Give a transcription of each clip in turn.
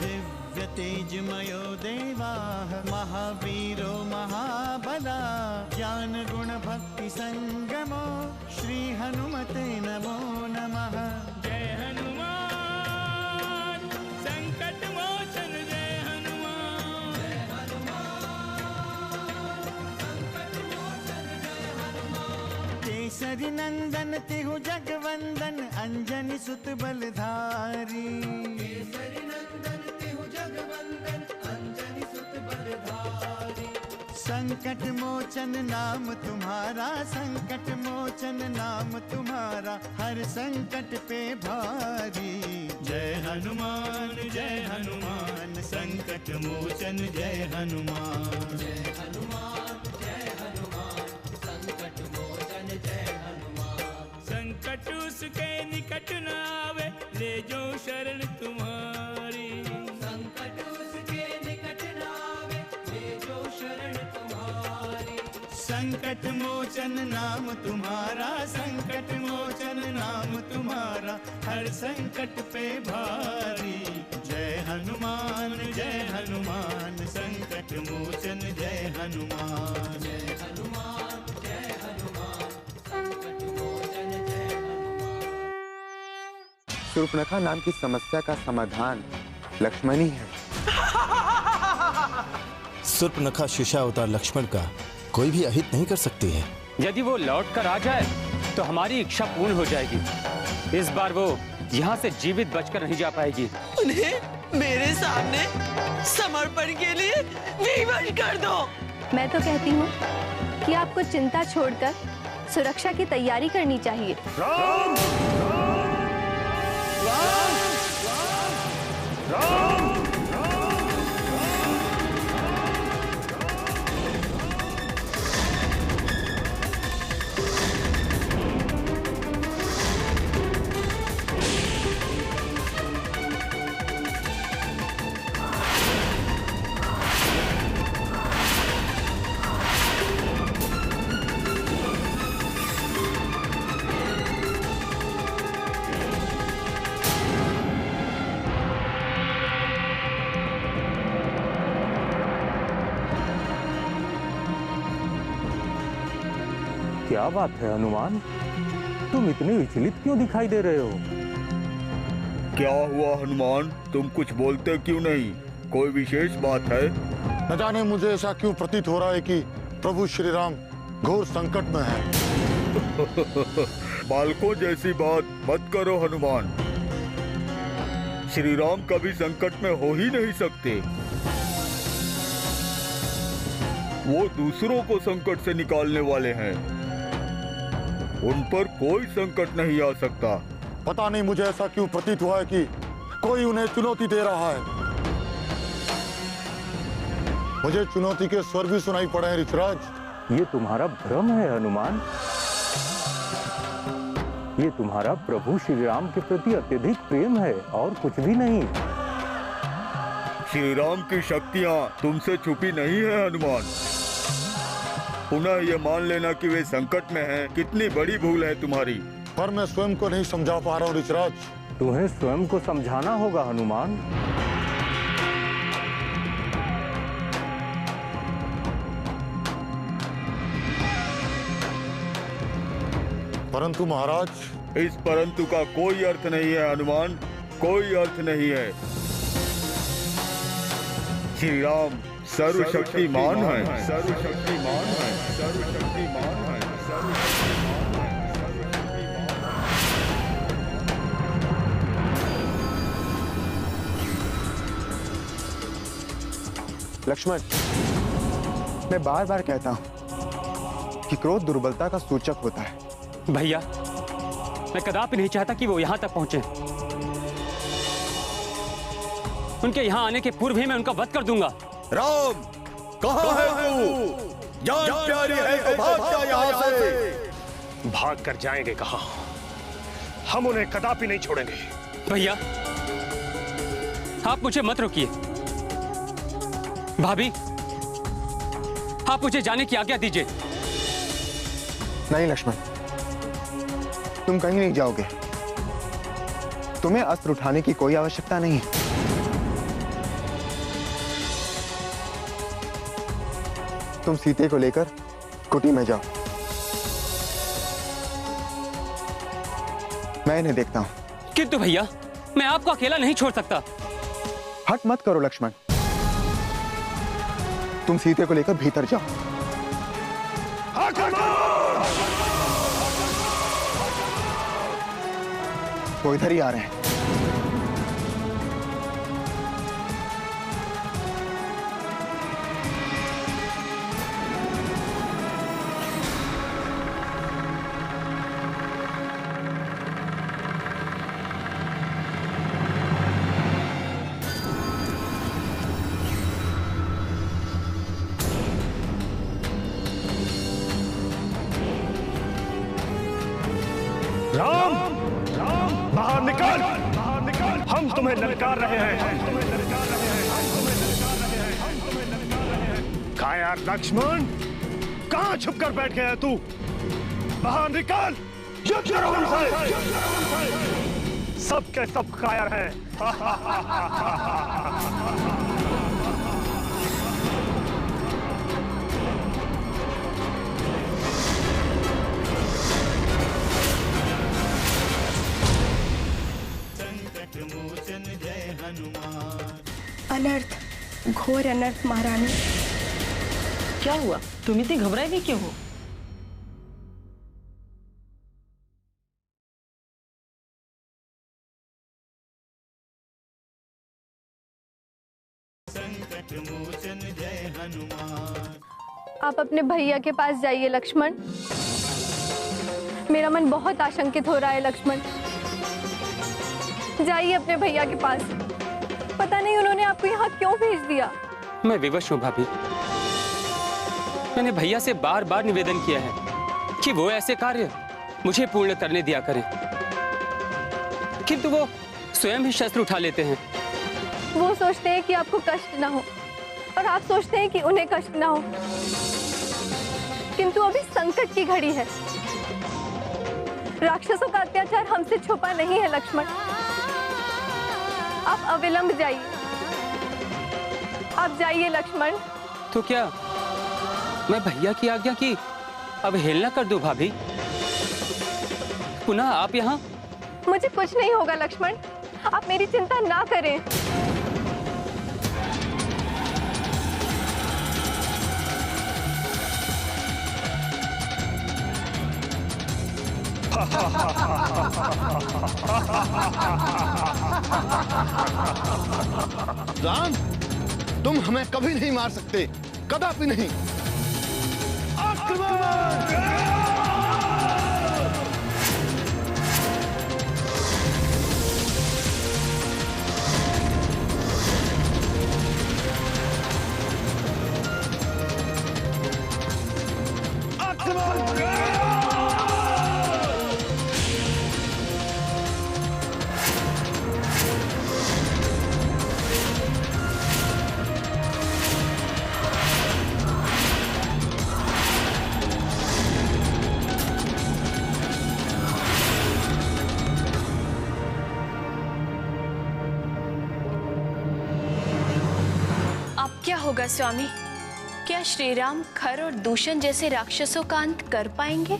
दिव्य तेजमयो देवाः महावीरो महाबला ज्ञान गुण भक्ति संगमो श्री हनुमते नमो नमः। जय हनुमान संकट मोचन जय हनुमान। जय हनुमान संकट मोचन जय हनुमान। केसरी नंदन तिहु जगवंदन अंजनी सुत बलधारी। केसरी नंदन तिहु जगवंदन अंजनी सुत बलधारी। संकट मोचन नाम तुम्हारा संकट मोचन नाम तुम्हारा हर संकट पे भारी। जय हनुमान संकट मोचन जय हनुमान। जय हनुमान संकट मोचन जय हनुमान। संकट उसके निकट न आवे ले जो शरण तुम्हारी। संकट उसके निकट न आवे ले जो शरण तुम्हारी। संकट मोचन नाम तुम्हारा संकट मोचन नाम तुम्हारा हर संकट पे भारी। जय हनुमान संकट मोचन जय हनुमान। जय हनुमान संकट मोचन जय हनुमान। शूर्पणखा नाम की समस्या का समाधान लक्ष्मण ही है। शूर्पणखा शिष्यावतार लक्ष्मण का कोई भी अहित नहीं कर सकती है। यदि वो लौट कर आ जाए तो हमारी इच्छा पूर्ण हो जाएगी। इस बार वो यहाँ से जीवित बचकर नहीं जा पाएगी। उन्हें मेरे सामने समर्पण के लिए विवश कर दो। मैं तो कहती हूँ कि आपको चिंता छोड़कर सुरक्षा की तैयारी करनी चाहिए। राम! राम! राम! क्या बात है हनुमान, तुम इतने विचलित क्यों दिखाई दे रहे हो? क्या हुआ हनुमान, तुम कुछ बोलते क्यों नहीं? कोई विशेष बात है? न जाने मुझे ऐसा क्यों प्रतीत हो रहा है कि प्रभु श्री राम घोर संकट में हैं। बालकों जैसी बात मत करो हनुमान। श्री राम कभी संकट में हो ही नहीं सकते। वो दूसरों को संकट से निकालने वाले हैं। उन पर कोई संकट नहीं आ सकता। पता नहीं मुझे ऐसा क्यों प्रतीत हुआ है कि कोई उन्हें चुनौती दे रहा है। मुझे चुनौती के स्वर भी सुनाई पड़े हैं ऋषराज। ये तुम्हारा भ्रम है हनुमान। ये तुम्हारा प्रभु श्री राम के प्रति अत्यधिक प्रेम है और कुछ भी नहीं। श्री राम की शक्तियाँ तुमसे छुपी नहीं है हनुमान। पुनः ये मान लेना कि वे संकट में हैं, कितनी बड़ी भूल है तुम्हारी। पर मैं स्वयं को नहीं समझा पा रहा हूँ ऋषराज। तुम्हें स्वयं को समझाना होगा हनुमान। परंतु महाराज, इस परंतु का कोई अर्थ नहीं है हनुमान, कोई अर्थ नहीं है। श्री राम सर्वशक्तिमान है, सर्वशक्तिमान है, सर्वशक्तिमान है, लक्ष्मण, मैं बार बार कहता हूं कि क्रोध दुर्बलता का सूचक होता है। भैया, मैं कदापि नहीं चाहता कि वो यहाँ तक पहुंचे। उनके यहाँ आने के पूर्व ही मैं उनका वध कर दूंगा। राम, कहाँ है तू? जान प्यारी है तो भाग जा यहाँ से। भाग कर जाएंगे कहाँ? हम उन्हें कदापि नहीं छोड़ेंगे। भैया, आप मुझे मत रोकिए। भाभी, आप मुझे जाने की आज्ञा दीजिए। नहीं लक्ष्मण, तुम कहीं नहीं जाओगे। तुम्हें अस्त्र उठाने की कोई आवश्यकता नहीं है। तुम सीते को लेकर कुटी में जाओ, मैं इन्हें देखता हूं। किंतु भैया, मैं आपको अकेला नहीं छोड़ सकता। हट मत करो लक्ष्मण, तुम सीते को लेकर भीतर जाओ। वो इधर ही आ रहे हैं। राम, बाहर निकल, हम तुम्हें ललकार रहे हैं। काया लक्ष्मण, कहां छुप कर बैठ गया तू? बाहर निकल, युद्ध करो उनसे। सब के सब कायर हैं। मोचन जय हनुमान। अनर्थ, घोर अनर्थ महारानी। क्या हुआ? तुम इतनी घबराई हुई क्यों हो? संकट मोचन जय हनुमान। आप अपने भैया के पास जाइए लक्ष्मण। मेरा मन बहुत आशंकित हो रहा है लक्ष्मण। जाइए अपने भैया के पास। पता नहीं उन्होंने आपको यहाँ क्यों भेज दिया। मैं विवश हूँ भाभी। मैंने भैया से बार बार निवेदन किया है कि वो ऐसे कार्य मुझे पूर्ण करने दिया करें, किंतु वो स्वयं ही शस्त्र उठा लेते हैं। वो सोचते हैं कि आपको कष्ट ना हो और आप सोचते हैं कि उन्हें कष्ट ना हो, किंतु अभी संकट की घड़ी है। राक्षसों का अत्याचार हमसे छुपा नहीं है लक्ष्मण। आप अविलंब जाइए, आप जाइए लक्ष्मण। तो क्या मैं भैया की आज्ञा की अवहेलना कर दूं भाभी? पुनः आप यहाँ? मुझे कुछ नहीं होगा लक्ष्मण, आप मेरी चिंता ना करें। राम, तुम हमें कभी नहीं मार सकते, कदापि नहीं। क्या होगा स्वामी? क्या श्री राम खर और दूषण जैसे राक्षसों का अंत कर पाएंगे?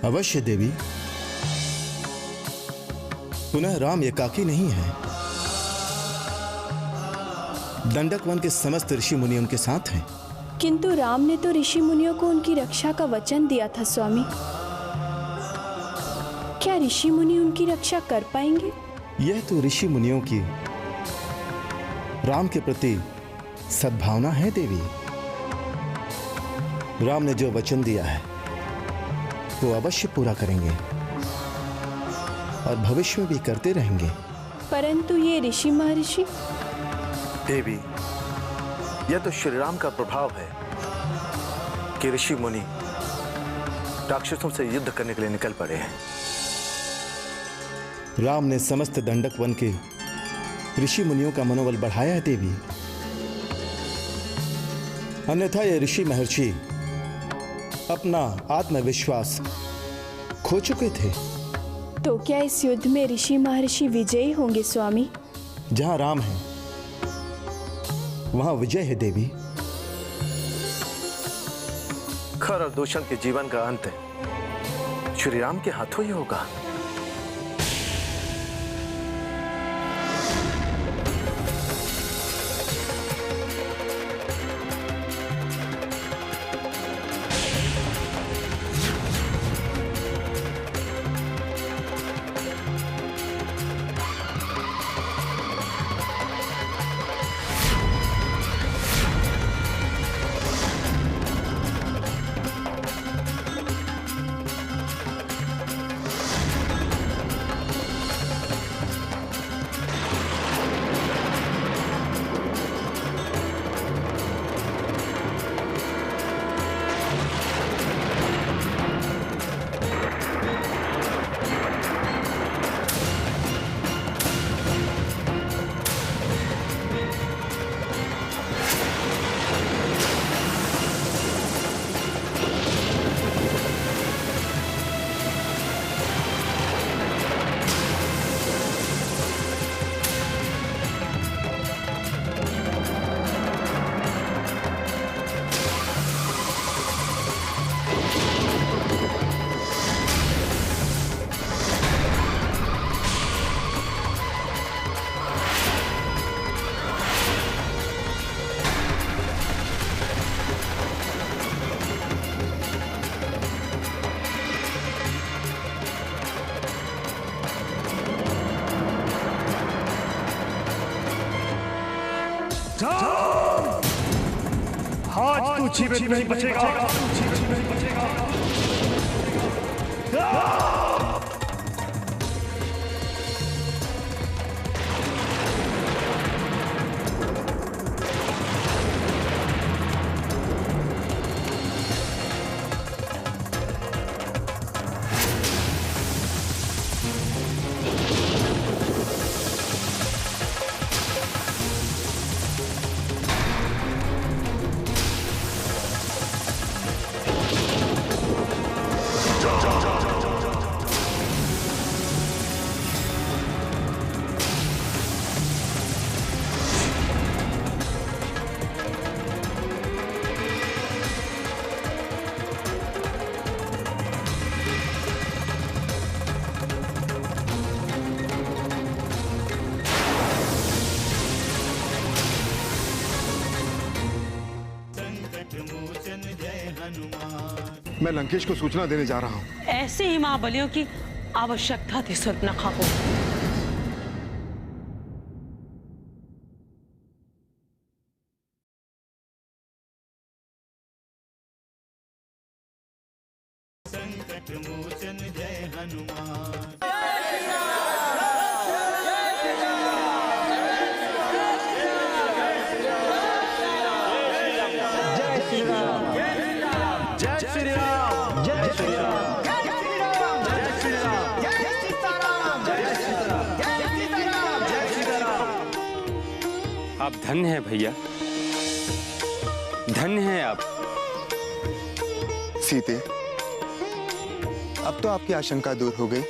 अवश्य देवी। पुनः राम एकाकी नहीं है, दंडक वन के समस्त ऋषि मुनि उनके साथ हैं। किंतु राम ने तो ऋषि मुनियों को उनकी रक्षा का वचन दिया था स्वामी। क्या ऋषि मुनि उनकी रक्षा कर पाएंगे? यह तो ऋषि मुनियों की राम के प्रति सद्भावना है देवी। राम ने जो वचन दिया है वो अवश्य पूरा करेंगे और भविष्य में भी करते रहेंगे। परंतु ये ऋषि महर्षि? देवी, यह तो श्री राम का प्रभाव है कि ऋषि मुनि राक्षसों से युद्ध करने के लिए निकल पड़े हैं। राम ने समस्त दंडक वन के ऋषि मुनियों का मनोबल बढ़ाया है देवी, अन्यथा ये ऋषि महर्षि अपना आत्मविश्वास खो चुके थे। तो क्या इस युद्ध में ऋषि महर्षि विजयी होंगे स्वामी? जहां राम है वहां विजय है देवी। खर और दूषण के जीवन का अंत श्री राम के हाथों ही होगा। आज तू जीवित नहीं बचेगा। मैं लंकेश को सूचना देने जा रहा हूँ। ऐसे ही महाबलियों की आवश्यकता थी शूर्पणखा को। संकट मोचन जय हनुमान। आप धन्य हैं भैया, धन्य हैं आप। सीते, अब तो आपकी आशंका दूर हो गई।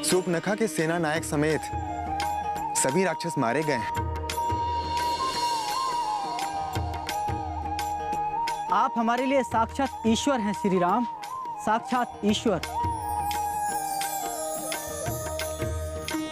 शूर्पणखा के सेना नायक समेत सभी राक्षस मारे गए हैं। आप हमारे लिए साक्षात ईश्वर हैं श्री राम, साक्षात ईश्वर।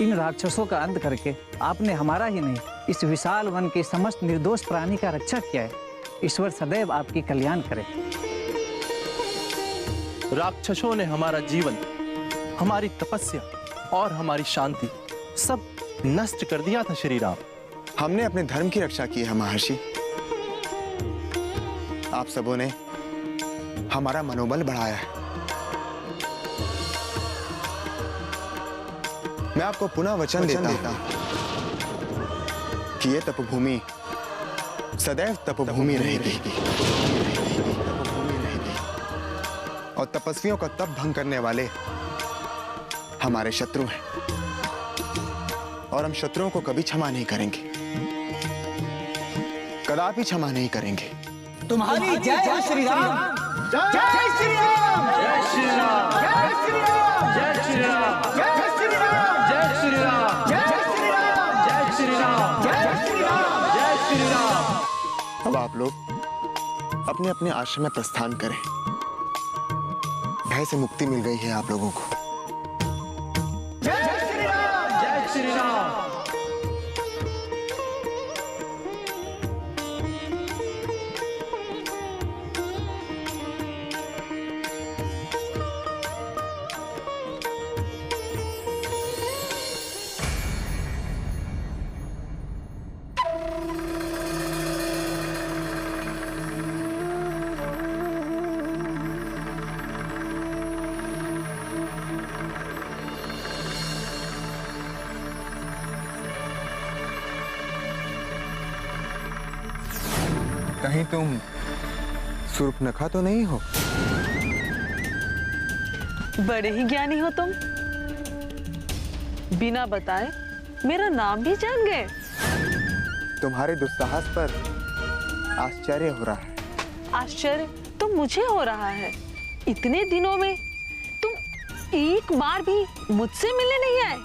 इन राक्षसों का अंत करके आपने हमारा ही नहीं, इस विशाल वन के समस्त निर्दोष प्राणी का रक्षा किया है। ईश्वर सदैव आपकी कल्याण करे। राक्षसों ने हमारा जीवन, हमारी तपस्या और हमारी शांति सब नष्ट कर दिया था श्री राम। हमने अपने धर्म की रक्षा की है महर्षि। आप सबों ने हमारा मनोबल बढ़ाया है। मैं आपको पुनः वचन देता हूं कि ये तपभूमि सदैव तपभूमि रहेगी और तपस्वियों का तप भंग करने वाले हमारे शत्रु हैं और हम शत्रुओं को कभी क्षमा नहीं करेंगे, कदापि क्षमा नहीं करेंगे। तुम्हारी जय श्री राम, जय श्री राम, जय श्री राम, जय श्री राम, जय श्री राम, जय श्री राम, जय श्री राम, जय श्री राम, जय श्री राम, जय श्री राम, जय श्री राम। अब आप लोग अपने अपने आश्रम में प्रस्थान करें। भय से मुक्ति मिल गई है आप लोगों को। जय श्री राम, जय श्री राम। कहीं तुम सूर्पनखा तो नहीं हो? बड़े ही ज्ञानी हो तुम, बिना बताए मेरा नाम भी जान गए। तुम्हारे दुस्साहस पर आश्चर्य हो रहा है। आश्चर्य तो मुझे हो रहा है, इतने दिनों में तुम एक बार भी मुझसे मिलने नहीं आए।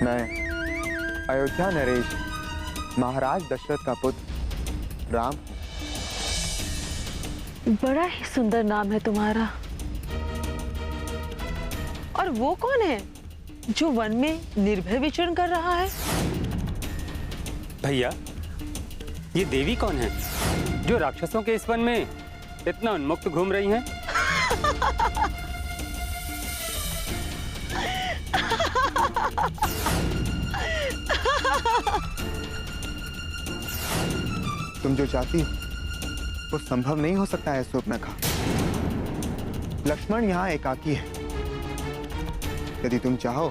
मैं अयोध्या नरेश महाराज दशरथ का पुत्र राम। बड़ा ही सुंदर नाम है तुम्हारा। और वो कौन है जो वन में निर्भय विचरण कर रहा है? भैया, ये देवी कौन है जो राक्षसों के इस वन में इतना उन्मुक्त घूम रही हैं? तुम जो चाहती हो वो संभव नहीं हो सकता है सूर्पनखा। लक्ष्मण यहाँ एकाकी है। यदि तुम चाहो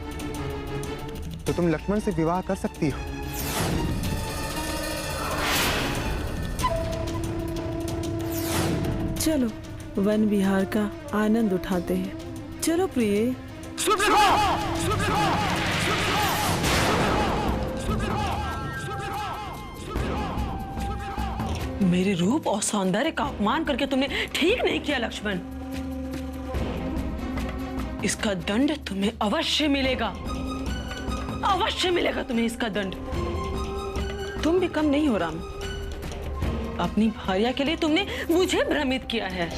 तो तुम लक्ष्मण से विवाह कर सकती हो। चलो वन विहार का आनंद उठाते हैं। चलो प्रिय। मेरे रूप और सौंदर्य का अपमान करके तुमने ठीक नहीं किया लक्ष्मण। इसका दंड तुम्हें अवश्य मिलेगा, अवश्य मिलेगा तुम्हें इसका दंड। तुम भी कम नहीं हो राम। अपनी भार्या के लिए तुमने मुझे भ्रमित किया है।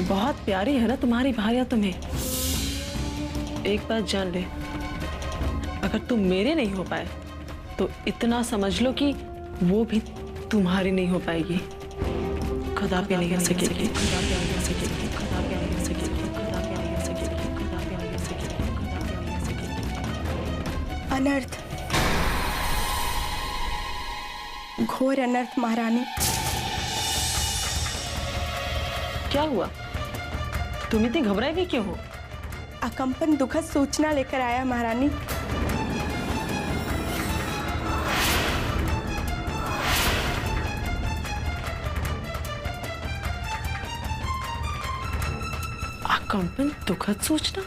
बहुत प्यारी है ना तुम्हारी भार्या तुम्हें। एक बात जान ले, अगर तुम मेरे नहीं हो पाए तो इतना समझ लो कि वो भी तुम्हारी नहीं हो पाएगी। कदापि नहीं हो सकेगी। अनर्थ, घोर अनर्थ महारानी। क्या हुआ? तुम इतनी घबराई भी क्यों हो? अकंपन दुखद सूचना लेकर आया महारानी। कंपन दुखद सूचना?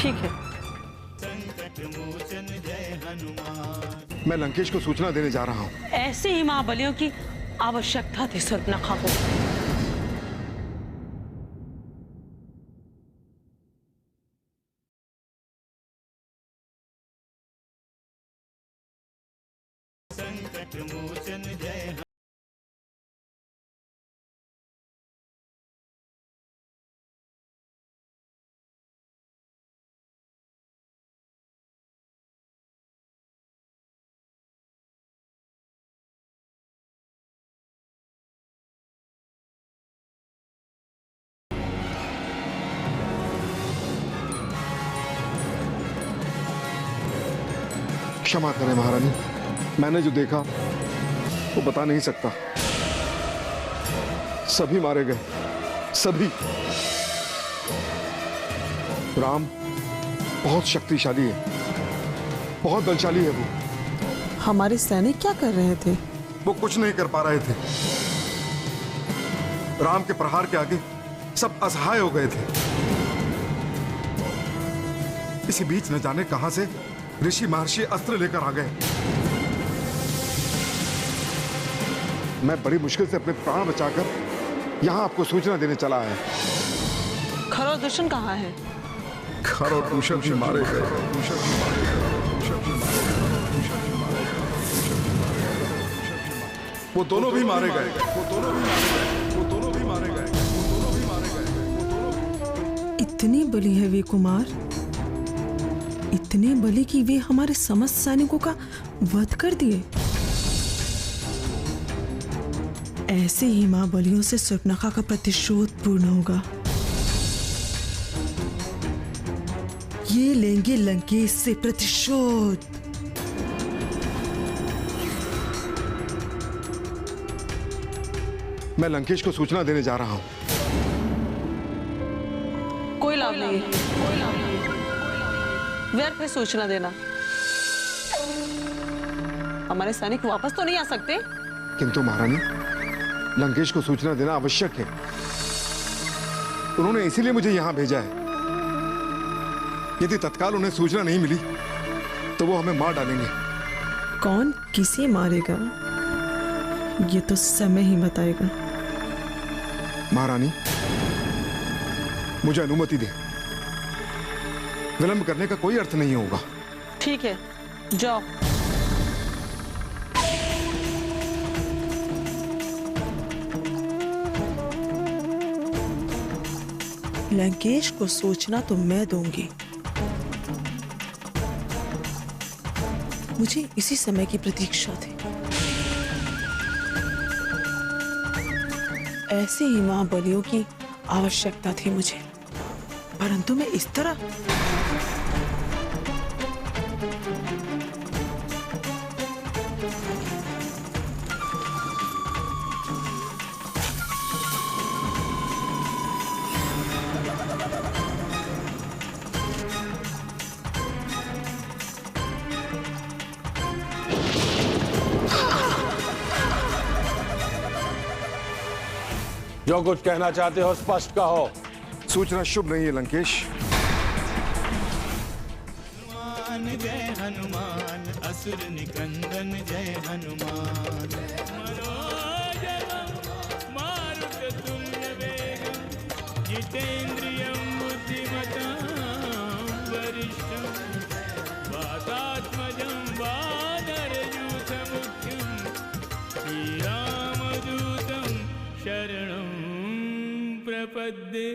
ठीक है। मैं लंकेश को सूचना देने जा रहा हूँ। ऐसे ही महाबलियों की आवश्यकता थी सूर्पनखा को। क्षमा करें महारानी, मैंने जो देखा वो बता नहीं सकता। सभी मारे गए, सभी। राम बहुत शक्तिशाली है, बहुत बलशाली है वो। हमारे सैनिक क्या कर रहे थे? वो कुछ नहीं कर पा रहे थे। राम के प्रहार के आगे सब असहाय हो गए थे। इसी बीच न जाने कहां से ऋषि महर्षि अस्त्र लेकर आ गए। मैं बड़ी मुश्किल से अपने प्राण बचाकर यहां आपको सूचना देने चला है। खर और दुष्यंत कहाँ है? खर और दूषण भी मारे गए। वो दोनों भी मारे गए। इतने बली है वे कुमार, इतने बली कि वे हमारे समस्त सैनिकों का वध कर दिए। ऐसे ही मां बलियों से सुर्पनखा का प्रतिशोध पूर्ण होगा। ये लेंगे लंकेश से प्रतिशोध। मैं लंकेश को सूचना देने जा रहा हूं। कोई लाभ नहीं है, व्यर्थ है सूचना देना। हमारे सैनिक वापस तो नहीं आ सकते। किंतु महारानी, लंकेश को सूचना देना आवश्यक है। उन्होंने इसीलिए मुझे यहां भेजा है। यदि तत्काल उन्हें सूचना नहीं मिली तो वो हमें मार डालेंगे। कौन किसे मारेगा ये तो समय ही बताएगा। महारानी, मुझे अनुमति दे। विलंब करने का कोई अर्थ नहीं होगा। ठीक है, जाओ। लंकेश को सूचना तो मैं दूंगी। मुझे इसी समय की प्रतीक्षा थी। ऐसे ही मां बलियों की आवश्यकता थी मुझे, परंतु मैं इस तरह। जो कुछ कहना चाहते हो स्पष्ट कहो। सूचना शुभ नहीं है लंकेश। हनुमान जय हनुमान, असुर निकंदन जय हनुमान। मनोजवं मारुततुल्य वेगं, जितेन्द्रियं बुद्धिमतां वरिष्ठं, वातात्मजं वानरयूथमुख्यं, श्रीरामदूतं शरणं प्रपद्ये।